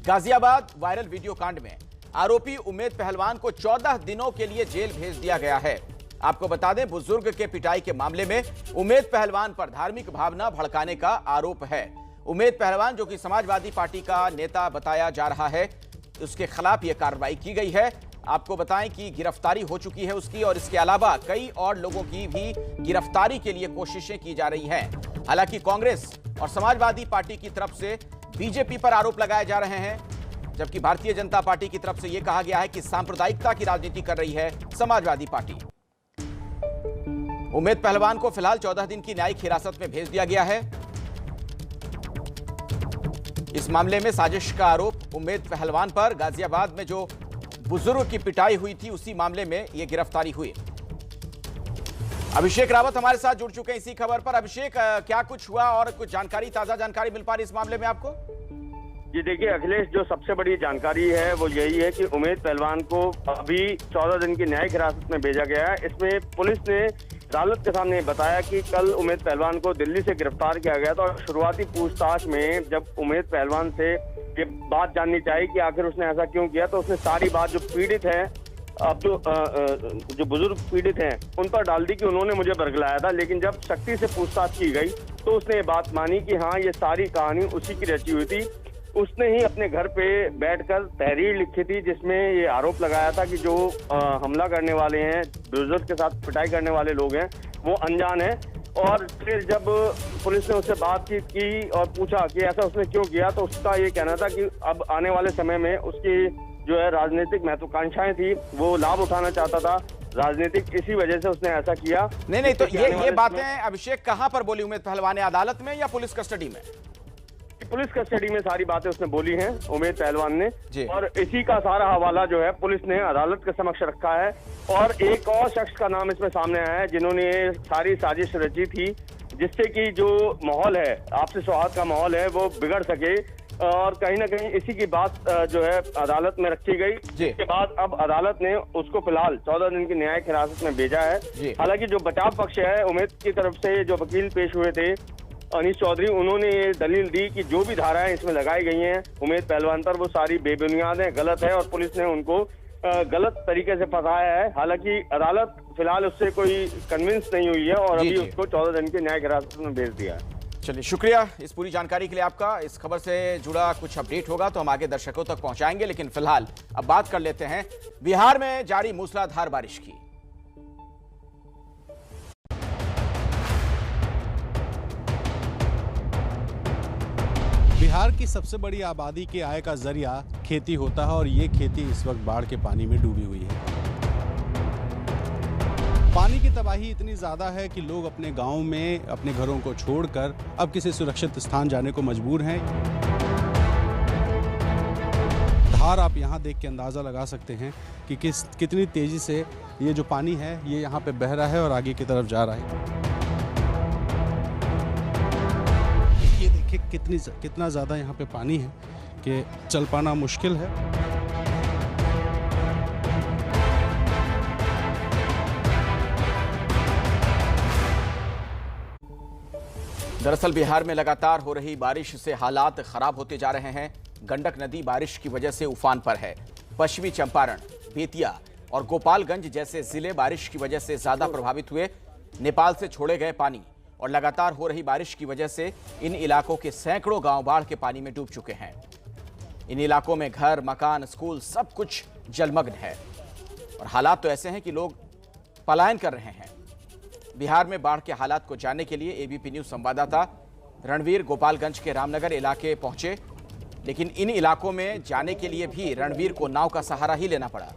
Ghaziabad viral video कांड में आरोपी उम्मेद पहलवान को 14 दिनों के लिए जेल भेज दिया गया है। आपको बता दें, बुजुर्ग के पिटाई के मामले में उम्मेद पहलवान पर धार्मिक भावना भड़काने का आरोप है। उम्मेद पहलवान, जो कि समाजवादी पार्टी का नेता बताया जा रहा है, उसके खिलाफ यह कार्रवाई की गई है। आपको बताएं कि गिरफ्तारी हो चुकी है उसकी, और इसके अलावा कई और लोगों की भी गिरफ्तारी के लिए कोशिशें की जा रही हैं। हालांकि कांग्रेस और समाजवादी पार्टी की तरफ से बीजेपी पर आरोप लगाए जा रहे हैं, जबकि भारतीय जनता पार्टी की तरफ से यह कहा गया है कि सांप्रदायिकता की राजनीति कर रही है समाजवादी पार्टी। उम्मेद पहलवान को फिलहाल 14 दिन की न्यायिक हिरासत में भेज दिया गया है। इस मामले में साजिश का आरोप उम्मेद पहलवान पर, गाजियाबाद में जो बुजुर्ग की पिटाई हुई थी उसी मामले में यह गिरफ्तारी हुई। अभिषेक रावत हमारे साथ जुड़ चुके हैं इसी खबर पर। अभिषेक, क्या कुछ हुआ और कुछ जानकारी, ताजा जानकारी मिल पा रही इस मामले में आपको? जी देखिए अखिलेश, जो सबसे बड़ी जानकारी है वो यही है कि उम्मेद पहलवान को अभी 14 दिन की न्यायिक हिरासत में भेजा गया है। इसमें पुलिस ने अदालत के सामने बताया कि कल उम्मेद पहलवान को दिल्ली से गिरफ्तार किया गया था और शुरुआती पूछताछ में जब उम्मेद पहलवान से ये बात जाननी चाहिए कि आखिर उसने ऐसा क्यों किया, तो उसने सारी बात जो पीड़ित है, अब जो बुजुर्ग पीड़ित हैं उन पर डाल दी कि उन्होंने मुझे बरगलाया था। लेकिन जब शक्ति से पूछताछ की गई तो उसने ये बात मानी कि हाँ, ये सारी कहानी उसी की रची हुई थी। उसने ही अपने घर पे बैठकर तहरीर लिखी थी जिसमें ये आरोप लगाया था कि जो हमला करने वाले हैं, बुजुर्ग के साथ पिटाई करने वाले लोग हैं, वो अनजान है। और फिर जब पुलिस ने उससे बातचीत की और पूछा कि ऐसा उसने क्यों किया, तो उसका ये कहना था कि अब आने वाले समय में उसकी जो है राजनीतिक महत्वाकांक्षाएं थी, वो लाभ उठाना चाहता था राजनीतिक, इसी वजह से उसने ऐसा किया। नहीं, तो ये बातें अभिषेक कहां पर बोली उम्मेद पहलवान ने, अदालत में या पुलिस कस्टडी में? पुलिस कस्टडी में सारी बातें उसने बोली हैं उम्मेद पहलवान ने, और इसी का सारा हवाला जो है पुलिस ने अदालत के समक्ष रखा है। और एक और शख्स का नाम इसमें सामने आया है जिन्होंने ये सारी साजिश रची थी, जिससे कि जो माहौल है, आपसी सौहार्द का माहौल है, वो बिगड़ सके। और कहीं ना कहीं इसी की बात जो है अदालत में रखी गई। इसके बाद अब अदालत ने उसको फिलहाल 14 दिन की न्यायिक हिरासत में भेजा है। हालांकि जो बचाव पक्ष है, उम्मेद की तरफ से जो वकील पेश हुए थे अनीश चौधरी, उन्होंने ये दलील दी कि जो भी धाराएं इसमें लगाई गई हैं उम्मेद पहलवान पर, वो सारी बेबुनियाद है, गलत है, और पुलिस ने उनको गलत तरीके से फंसाया है। हालांकि अदालत फिलहाल उससे कोई कन्विंस नहीं हुई है और अभी उसको 14 दिन की न्यायिक हिरासत में भेज दिया है। चलिए, शुक्रिया इस पूरी जानकारी के लिए आपका। इस खबर से जुड़ा कुछ अपडेट होगा तो हम आगे दर्शकों तक पहुंचाएंगे, लेकिन फिलहाल अब बात कर लेते हैं बिहार में जारी मूसलाधार बारिश की। बिहार की सबसे बड़ी आबादी के आय का जरिया खेती होता है और ये खेती इस वक्त बाढ़ के पानी में डूबी हुई है। पानी की तबाही इतनी ज़्यादा है कि लोग अपने गांव में अपने घरों को छोड़कर अब किसी सुरक्षित स्थान जाने को मजबूर हैं। धार आप यहाँ देख के अंदाज़ा लगा सकते हैं कि कितनी तेज़ी से ये जो पानी है ये यहाँ पे बह रहा है और आगे की तरफ जा रहा है। ये देखिए कितना ज़्यादा यहाँ पे पानी है कि चल पाना मुश्किल है। दरअसल बिहार में लगातार हो रही बारिश से हालात खराब होते जा रहे हैं। गंडक नदी बारिश की वजह से उफान पर है। पश्चिमी चंपारण, बेतिया और गोपालगंज जैसे जिले बारिश की वजह से ज्यादा प्रभावित हुए। नेपाल से छोड़े गए पानी और लगातार हो रही बारिश की वजह से इन इलाकों के सैकड़ों गांव बाढ़ के पानी में डूब चुके हैं। इन इलाकों में घर, मकान, स्कूल सब कुछ जलमग्न है और हालात तो ऐसे हैं कि लोग पलायन कर रहे हैं। बिहार में बाढ़ के हालात को जानने के लिए एबीपी न्यूज संवाददाता रणवीर गोपालगंज के रामनगर इलाके पहुंचे, लेकिन इन इलाकों में जाने के लिए भी रणवीर को नाव का सहारा ही लेना पड़ा।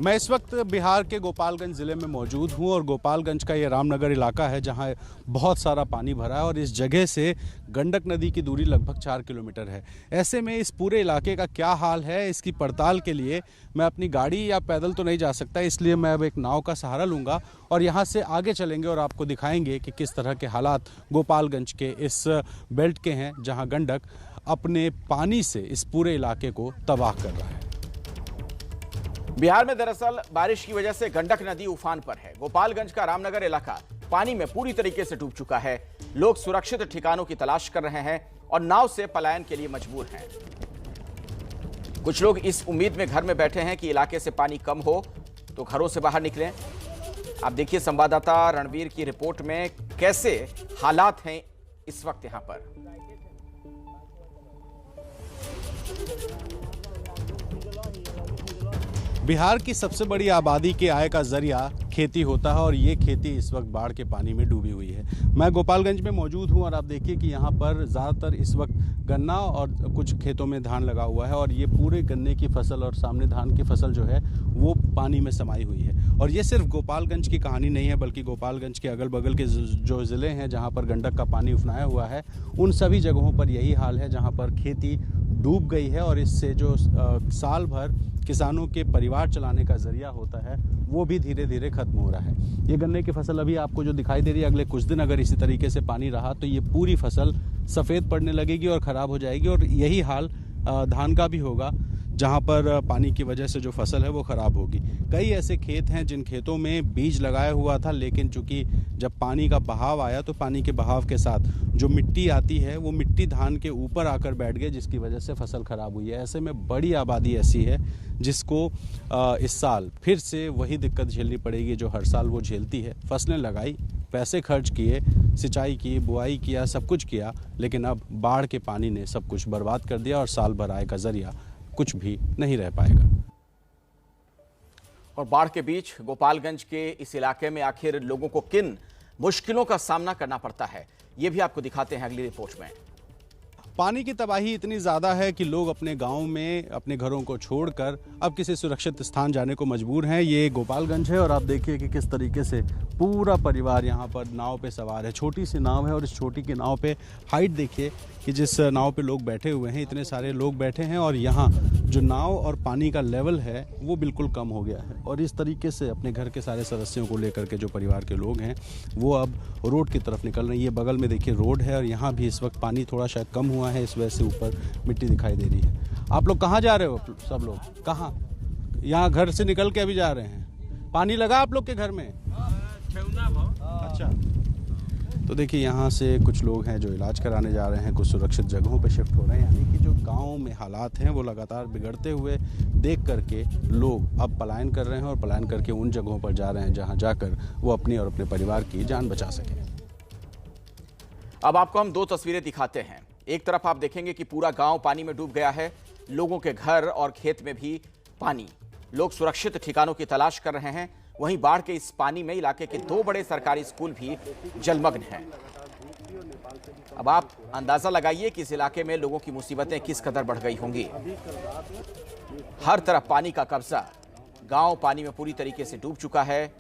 मैं इस वक्त बिहार के गोपालगंज ज़िले में मौजूद हूं और गोपालगंज का ये रामनगर इलाका है जहां बहुत सारा पानी भरा है और इस जगह से गंडक नदी की दूरी लगभग 4 किलोमीटर है। ऐसे में इस पूरे इलाके का क्या हाल है, इसकी पड़ताल के लिए मैं अपनी गाड़ी या पैदल तो नहीं जा सकता, इसलिए मैं अब एक नाव का सहारा लूँगा और यहाँ से आगे चलेंगे और आपको दिखाएंगे कि किस तरह के हालात गोपालगंज के इस बेल्ट के हैं जहाँ गंडक अपने पानी से इस पूरे इलाके को तबाह कर रहा है। बिहार में दरअसल बारिश की वजह से गंडक नदी उफान पर है। गोपालगंज का रामनगर इलाका पानी में पूरी तरीके से डूब चुका है। लोग सुरक्षित ठिकानों की तलाश कर रहे हैं और नाव से पलायन के लिए मजबूर हैं। कुछ लोग इस उम्मीद में घर में बैठे हैं कि इलाके से पानी कम हो तो घरों से बाहर निकलें। आप देखिए संवाददाता रणवीर की रिपोर्ट में कैसे हालात हैं इस वक्त यहां पर। बिहार की सबसे बड़ी आबादी के आय का जरिया खेती होता है और ये खेती इस वक्त बाढ़ के पानी में डूबी हुई है। मैं गोपालगंज में मौजूद हूँ और आप देखिए कि यहाँ पर ज़्यादातर इस वक्त गन्ना और कुछ खेतों में धान लगा हुआ है और ये पूरे गन्ने की फसल और सामने धान की फसल जो है वो पानी में समाई हुई है। और ये सिर्फ गोपालगंज की कहानी नहीं है, बल्कि गोपालगंज के अगल बगल के जो ज़िले हैं जहाँ पर गंडक का पानी उफनाया हुआ है, उन सभी जगहों पर यही हाल है जहाँ पर खेती डूब गई है और इससे जो साल भर किसानों के परिवार चलाने का जरिया होता है वो भी धीरे धीरे खत्म हो रहा है। ये गन्ने की फसल अभी आपको जो दिखाई दे रही है, अगले कुछ दिन अगर इसी तरीके से पानी रहा तो ये पूरी फसल सफ़ेद पड़ने लगेगी और ख़राब हो जाएगी। और यही हाल धान का भी होगा, जहाँ पर पानी की वजह से जो फसल है वो ख़राब होगी। कई ऐसे खेत हैं जिन खेतों में बीज लगाया हुआ था, लेकिन चूंकि जब पानी का बहाव आया तो पानी के बहाव के साथ जो मिट्टी आती है वो मिट्टी धान के ऊपर आकर बैठ गई, जिसकी वजह से फसल ख़राब हुई है। ऐसे में बड़ी आबादी ऐसी है जिसको इस साल फिर से वही दिक्कत झेलनी पड़ेगी जो हर साल वो झेलती है। फसलें लगाई, पैसे खर्च किए, सिंचाई की, बुआई किया, सब कुछ किया, लेकिन अब बाढ़ के पानी ने सब कुछ बर्बाद कर दिया और साल भर आय का जरिया कुछ भी नहीं रह पाएगा। और बाढ़ के बीच गोपालगंज के इस इलाके में आखिर लोगों को किन मुश्किलों का सामना करना पड़ता है, ये भी आपको दिखाते हैं अगली रिपोर्ट में। पानी की तबाही इतनी ज़्यादा है कि लोग अपने गांव में अपने घरों को छोड़कर अब किसी सुरक्षित स्थान जाने को मजबूर हैं। ये गोपालगंज है और आप देखिए कि किस तरीके से पूरा परिवार यहाँ पर नाव पे सवार है। छोटी सी नाव है और इस छोटी की नाव पे हाइट देखिए कि जिस नाव पे लोग बैठे हुए हैं, इतने सारे लोग बैठे हैं और यहाँ जो नाव और पानी का लेवल है वो बिल्कुल कम हो गया है। और इस तरीके से अपने घर के सारे सदस्यों को लेकर के जो परिवार के लोग हैं वो अब रोड की तरफ निकल रहे हैं। ये बगल में देखिए रोड है और यहाँ भी इस वक्त पानी थोड़ा शायद कम हुआ है, इस वजह से ऊपर मिट्टी दिखाई दे रही है। आप लोग कहाँ जा रहे हो? सब लोग कहाँ? यहाँ घर से निकल के अभी जा रहे हैं। पानी लगा आप लोग के घर में? अच्छा, तो देखिए यहाँ से कुछ लोग हैं जो इलाज कराने जा रहे हैं, कुछ सुरक्षित जगहों पे शिफ्ट हो रहे हैं। यानी कि जो गांव में हालात हैं वो लगातार बिगड़ते हुए देख करके लोग अब पलायन कर रहे हैं और पलायन करके उन जगहों पर जा रहे हैं जहां जाकर वो अपनी और अपने परिवार की जान बचा सकें। अब आपको हम दो तस्वीरें दिखाते हैं। एक तरफ आप देखेंगे कि पूरा गांव पानी में डूब गया है, लोगों के घर और खेत में भी पानी। लोग सुरक्षित ठिकानों की तलाश कर रहे हैं। वहीं बाढ़ के इस पानी में इलाके के 2 बड़े सरकारी स्कूल भी जलमग्न हैं। अब आप अंदाजा लगाइए कि इस इलाके में लोगों की मुसीबतें किस कदर बढ़ गई होंगी। हर तरफ पानी का कब्जा, गांव पानी में पूरी तरीके से डूब चुका है।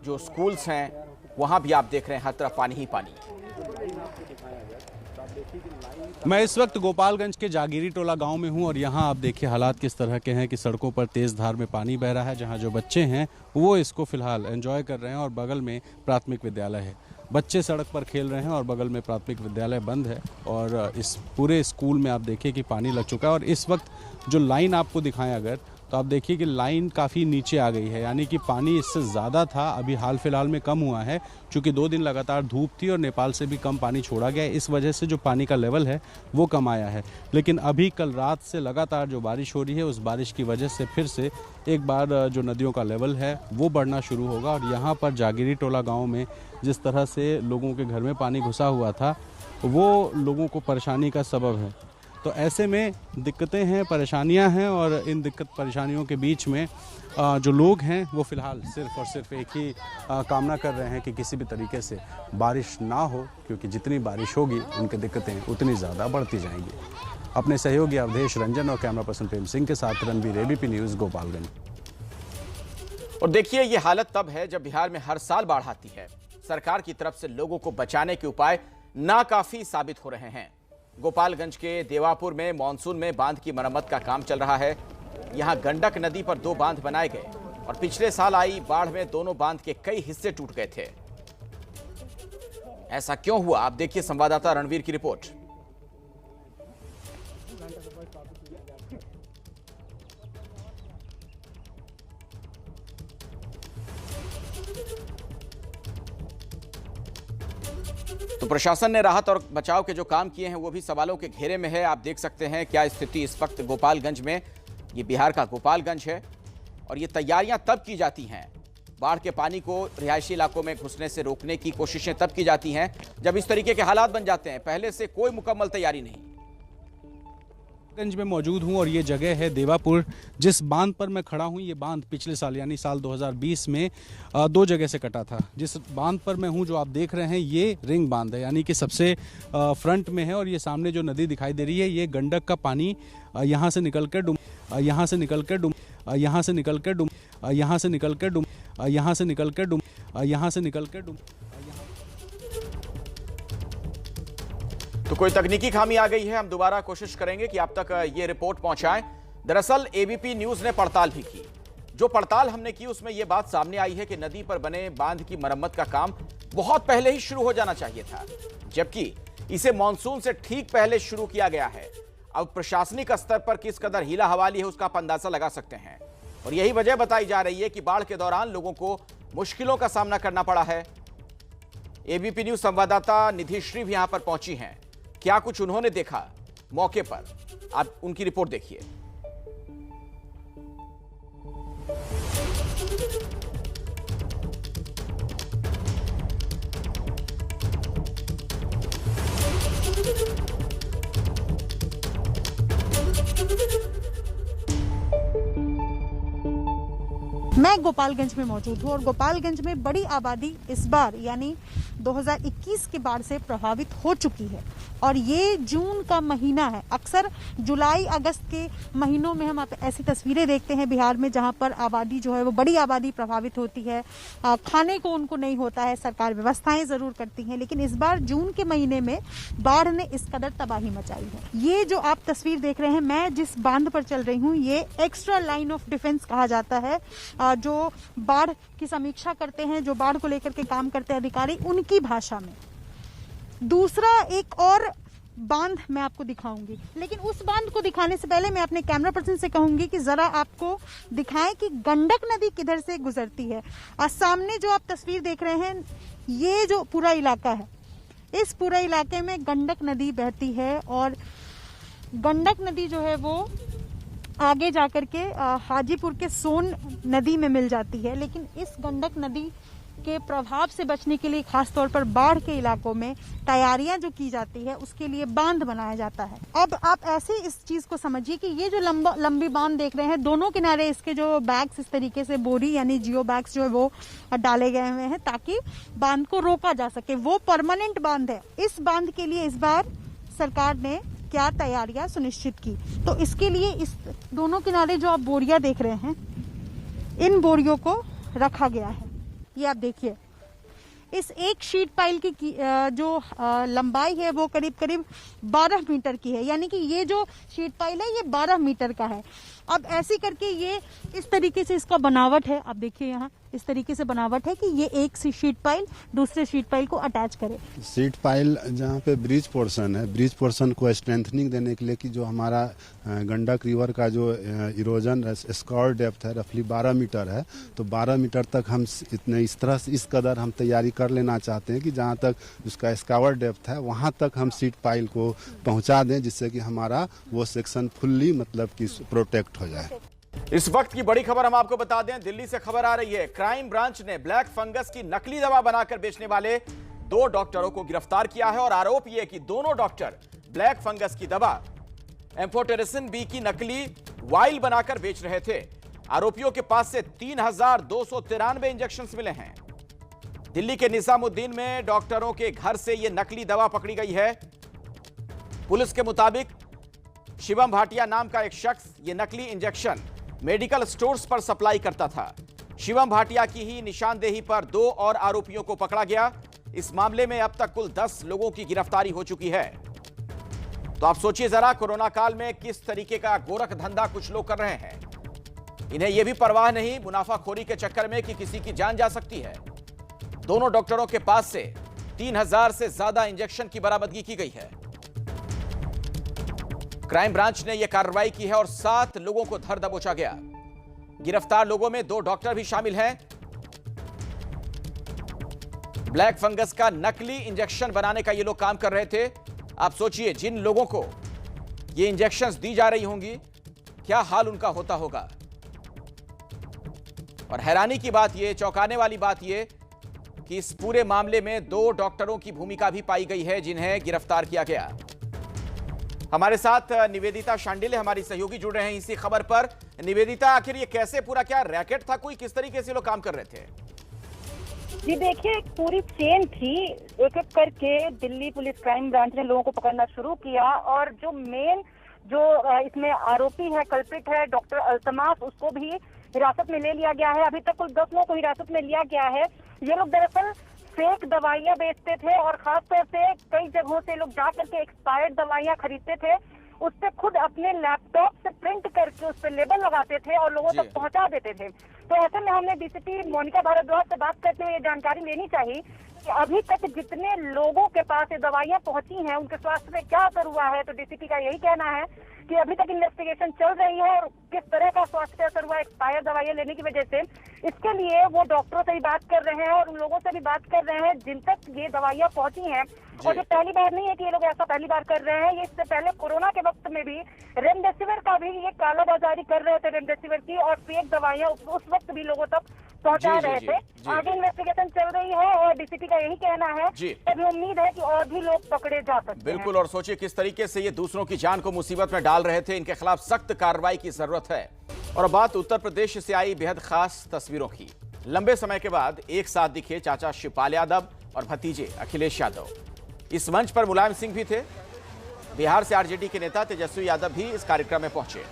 जो स्कूल्स हैं वहां भी आप देख रहे हैं हर तरफ पानी ही पानी। मैं इस वक्त गोपालगंज के जागीरी टोला गांव में हूं और यहां आप देखिए हालात किस तरह के हैं कि सड़कों पर तेज धार में पानी बह रहा है। जहां जो बच्चे हैं वो इसको फिलहाल एंजॉय कर रहे हैं और बगल में प्राथमिक विद्यालय है। बच्चे सड़क पर खेल रहे हैं और बगल में प्राथमिक विद्यालय बंद है और इस पूरे स्कूल में आप देखिए कि पानी लग चुका है। और इस वक्त जो लाइन आपको दिखाएं अगर, तो आप देखिए कि लाइन काफ़ी नीचे आ गई है, यानी कि पानी इससे ज़्यादा था। अभी हाल फिलहाल में कम हुआ है क्योंकि 2 दिन लगातार धूप थी और नेपाल से भी कम पानी छोड़ा गया, इस वजह से जो पानी का लेवल है वो कम आया है। लेकिन अभी कल रात से लगातार जो बारिश हो रही है उस बारिश की वजह से फिर से एक बार जो नदियों का लेवल है वो बढ़ना शुरू होगा। और यहाँ पर जागीरी टोला गाँव में जिस तरह से लोगों के घर में पानी घुसा हुआ था वो लोगों को परेशानी का सबब है। तो ऐसे में दिक्कतें हैं, परेशानियां हैं और इन दिक्कत परेशानियों के बीच में जो लोग हैं वो फ़िलहाल सिर्फ़ और सिर्फ एक ही कामना कर रहे हैं कि किसी भी तरीके से बारिश ना हो, क्योंकि जितनी बारिश होगी उनकी दिक्कतें उतनी ज़्यादा बढ़ती जाएंगी। अपने सहयोगी अवधेश रंजन और कैमरा पर्सन प्रेम सिंह के साथ रणवीर, एबीपी न्यूज़, गोपालगंज। और देखिए ये हालत तब है जब बिहार में हर साल बाढ़ आती है। सरकार की तरफ से लोगों को बचाने के उपाय नाकाफी साबित हो रहे हैं। गोपालगंज के देवापुर में मानसून में बांध की मरम्मत का काम चल रहा है। यहां गंडक नदी पर 2 बांध बनाए गए और पिछले साल आई बाढ़ में दोनों बांध के कई हिस्से टूट गए थे। ऐसा क्यों हुआ, आप देखिए संवाददाता रणवीर की रिपोर्ट। तो प्रशासन ने राहत और बचाव के जो काम किए हैं वो भी सवालों के घेरे में है। आप देख सकते हैं क्या स्थिति इस वक्त गोपालगंज में। ये बिहार का गोपालगंज है और ये तैयारियां तब की जाती हैं, बाढ़ के पानी को रिहायशी इलाकों में घुसने से रोकने की कोशिशें तब की जाती हैं जब इस तरीके के हालात बन जाते हैं। पहले से कोई मुकम्मल तैयारी नहीं। गंज में मौजूद हूं और ये जगह है देवापुर। जिस बांध पर मैं खड़ा हूं, ये बांध पिछले साल यानी साल 2020 में 2 जगह से कटा था। जिस बांध पर मैं हूं, जो आप देख रहे हैं, ये रिंग बांध है, यानी कि सबसे फ्रंट में है। और ये सामने जो नदी दिखाई दे रही है, ये गंडक का पानी यहाँ से निकल कर डूम। तो कोई तकनीकी खामी आ गई है, हम दोबारा कोशिश करेंगे कि आप तक ये रिपोर्ट पहुंचाएं। दरअसल एबीपी न्यूज ने पड़ताल भी की। जो पड़ताल हमने की उसमें यह बात सामने आई है कि नदी पर बने बांध की मरम्मत का काम बहुत पहले ही शुरू हो जाना चाहिए था, जबकि इसे मानसून से ठीक पहले शुरू किया गया है। अब प्रशासनिक स्तर पर किस कदर हीला हवाली है उसका आप अंदाजा लगा सकते हैं। और यही वजह बताई जा रही है कि बाढ़ के दौरान लोगों को मुश्किलों का सामना करना पड़ा है। एबीपी न्यूज संवाददाता निधि श्री भी यहां पर पहुंची हैं। क्या कुछ उन्होंने देखा मौके पर, आप उनकी रिपोर्ट देखिए। मैं गोपालगंज में मौजूद हूँ और गोपालगंज में बड़ी आबादी इस बार यानी 2021 के बाढ़ से प्रभावित हो चुकी है और ये जून का महीना है। अक्सर जुलाई अगस्त के महीनों में हम ऐसी तस्वीरें देखते हैं बिहार में जहाँ पर आबादी जो है वो बड़ी आबादी प्रभावित होती है। खाने को उनको नहीं होता है, सरकार व्यवस्थाएं जरूर करती हैं, लेकिन इस बार जून के महीने में बाढ़ ने इस कदर तबाही मचाई है। ये जो आप तस्वीर देख रहे हैं, मैं जिस बांध पर चल रही हूँ, ये एक्स्ट्रा लाइन ऑफ डिफेंस कहा जाता है। जो बाढ़ की समीक्षा करते हैं, जो बाढ़ को लेकर के काम करते हैं अधिकारी, उनकी भाषा में। दूसरा एक और बांध मैं आपको दिखाऊंगी, लेकिन उस बांध को दिखाने से पहले मैं अपने कैमरा पर्सन से कहूंगी कि जरा आपको दिखाएं कि गंडक नदी किधर से गुजरती है। और सामने जो आप तस्वीर देख रहे हैं, ये जो पूरा इलाका है, इस पूरा इलाके में गंडक नदी बहती है और गंडक नदी जो है वो आगे जाकर के हाजीपुर के सोन नदी में मिल जाती है। लेकिन इस गंडक नदी के प्रभाव से बचने के लिए खासतौर पर बाढ़ के इलाकों में तैयारियां जो की जाती है, उसके लिए बांध बनाया जाता है। अब आप ऐसे इस चीज को समझिए कि ये जो लंबी बांध देख रहे हैं, दोनों किनारे इसके जो बैग्स इस तरीके से बोरी यानी जियो बैग्स जो है वो डाले गए हुए हैं ताकि बांध को रोका जा सके। वो परमानेंट बांध है। इस बांध के लिए इस बार सरकार ने क्या तैयारियां सुनिश्चित की, तो इसके लिए इस दोनों किनारे जो आप बोरियां देख रहे हैं, इन बोरियों को रखा गया है। ये आप देखिए, इस एक शीट पाइल की जो लंबाई है वो करीब करीब 12 मीटर की है, यानी कि ये जो शीट पाइल है ये 12 मीटर का है। अब ऐसे करके ये इस तरीके से इसका बनावट है, आप देखिए यहाँ इस तरीके से बनावट है कि ये एक शीट पाइल दूसरे शीट पाइल को अटैच करे। शीट पाइल जहाँ पे ब्रिज पोर्शन है, ब्रिज पोर्शन को स्ट्रेंथनिंग देने के लिए कि जो हमारा गंडक रिवर का जो इरोजन स्कॉर डेप्थ है रफली 12 मीटर है, तो 12 मीटर तक हम इस तरह से इस कदर हम तैयारी कर लेना चाहते हैं कि जहाँ तक उसका स्कॉर डेप्थ है वहाँ तक हम शीट पाइल को पहुँचा दें, जिससे कि हमारा वो सेक्शन फुल्ली मतलब कि प्रोटेक्ट हो जाए। इस वक्त की बड़ी खबर हम आपको बता दें, दिल्ली से खबर आ रही है। क्राइम ब्रांच ने ब्लैक फंगस की नकली दवा बनाकर बेचने वाले 2 डॉक्टरों को गिरफ्तार किया है और आरोप यह कि दोनों डॉक्टर ब्लैक फंगस की दवा एम्फोटेरिसिन बी की नकली वाइल बनाकर बेच रहे थे। आरोपियों के पास से 3293 इंजेक्शन मिले हैं। दिल्ली के निजामुद्दीन में डॉक्टरों के घर से यह नकली दवा पकड़ी गई है। पुलिस के मुताबिक शिवम भाटिया नाम का एक शख्स ये नकली इंजेक्शन मेडिकल स्टोर्स पर सप्लाई करता था। शिवम भाटिया की ही निशानदेही पर 2 और आरोपियों को पकड़ा गया। इस मामले में अब तक कुल 10 लोगों की गिरफ्तारी हो चुकी है। तो आप सोचिए जरा, कोरोना काल में किस तरीके का गोरख धंधा कुछ लोग कर रहे हैं। इन्हें यह भी परवाह नहीं मुनाफाखोरी के चक्कर में कि किसी की जान जा सकती है। दोनों डॉक्टरों के पास से 3000 से ज्यादा इंजेक्शन की बरामदगी की गई है। क्राइम ब्रांच ने यह कार्रवाई की है और 7 लोगों को धर दबोचा गया। गिरफ्तार लोगों में 2 डॉक्टर भी शामिल हैं। ब्लैक फंगस का नकली इंजेक्शन बनाने का ये लोग काम कर रहे थे। आप सोचिए, जिन लोगों को ये इंजेक्शंस दी जा रही होंगी, क्या हाल उनका होता होगा। और हैरानी की बात यह, चौंकाने वाली बात यह कि इस पूरे मामले में 2 डॉक्टरों की भूमिका भी पाई गई है, जिन्हें गिरफ्तार किया गया। हमारे साथ निवेदिता शांडिल्य हमारी सहयोगी जुड़ रहे हैं इसी खबर पर। निवेदिता, आखिर ये कैसे, पूरा क्या रैकेट था कोई, किस तरीके से लोग काम कर रहे थे? जी देखिए, एक पूरी चेन थी। एक एक करके दिल्ली पुलिस क्राइम ब्रांच ने लोगों को पकड़ना शुरू किया और जो मेन इसमें आरोपी है, कल्प्रिट है, डॉक्टर अल्तमास, उसको भी हिरासत में ले लिया गया है। अभी तक कुल 10 लोगों को हिरासत में लिया गया है। ये लोग दरअसल फेक दवाइयां बेचते थे और खासतौर से कई जगहों से लोग जा करके एक्सपायर्ड दवाइयां खरीदते थे, उस पे खुद अपने लैपटॉप से प्रिंट करके उस पे लेबल लगाते थे और लोगों तक पहुंचा देते थे। तो ऐसे में हमने डीसीपी मोनिका भारद्वाज से बात करते हुए ये जानकारी लेनी चाहिए कि अभी तक जितने लोगों के पास ये दवाइयां पहुंची हैं, उनके स्वास्थ्य पे क्या असर हुआ है। तो डीसीपी का यही कहना है कि अभी तक इन्वेस्टिगेशन चल रही है और किस तरह का स्वास्थ्य असर हुआ एक्सपायर दवाइयां लेने की वजह से, इसके लिए वो डॉक्टरों से भी बात कर रहे हैं और उन लोगों से भी बात कर रहे हैं जिन तक ये दवाइयां पहुंची हैं। और ये पहली बार नहीं है कि ये लोग ऐसा पहली बार कर रहे हैं। ये इससे पहले कोरोना के वक्त में भी रेमडेसिविर का भी ये कालाबाजारी कर रहे थे, रेमडेसिविर की, और फेक दवाइयां उस वक्त भी लोगों तक पहुंचा रहे थे। आगे इन्वेस्टिगेशन चल रही है और डीसीपी का यही कहना है, अभी उम्मीद है कि और भी लोग पकड़े जा सकते हैं। बिल्कुल, और सोचिए किस तरीके से ये दूसरों की जान को मुसीबत में डाल रहे थे। इनके खिलाफ सख्त कार्रवाई की जरूरत है। और बात उत्तर प्रदेश से आई बेहद खास तस्वीरों की। लंबे समय के बाद एक साथ दिखे चाचा शिवपाल यादव और भतीजे अखिलेश यादव। इस मंच पर मुलायम सिंह भी थे। बिहार से आरजेडी के नेता तेजस्वी यादव भी इस कार्यक्रम में पहुंचे।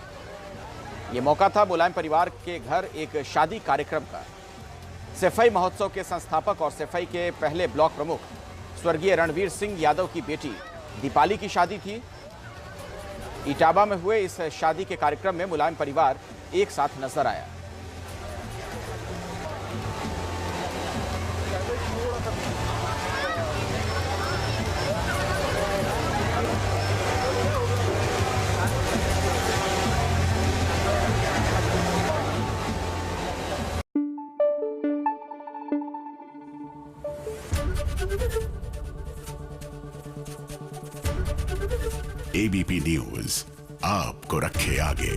ये मौका था मुलायम परिवार के घर एक शादी कार्यक्रम का। सैफई महोत्सव के संस्थापक और सैफई के पहले ब्लॉक प्रमुख स्वर्गीय रणवीर सिंह यादव की बेटी दीपाली की शादी थी। इटावा में हुए इस शादी के कार्यक्रम में मुलायम परिवार एक साथ नजर आया। एबीपी न्यूज आपको रखे आगे।